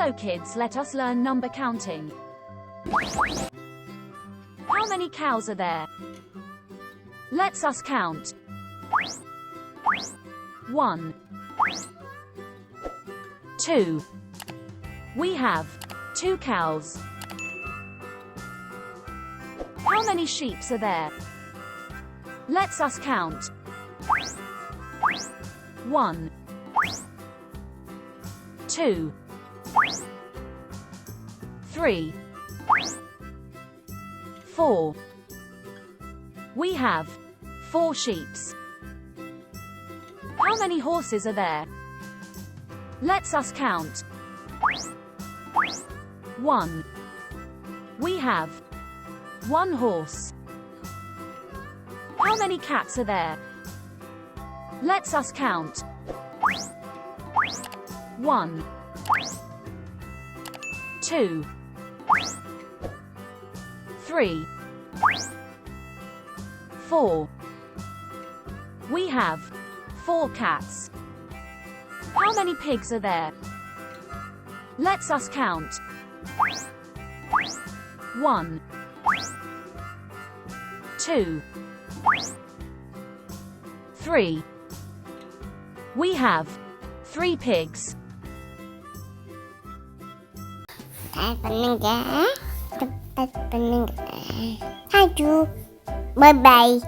Hello kids, let us learn number counting. How many cows are there? Let's us count. 1, 2. We have 2 cows. How many sheep are there? Let's us count. 1, 2, 3, 4. We have 4 sheep. How many horses are there? Let's us count. 1. We have 1 horse. How many cats are there? Let's us count. 1, 2, 3, 4. We have 4 cats. How many pigs are there? Let's us count. 1, 2, 3. We have 3 pigs. Cepat peninggal. Aduh, bye bye.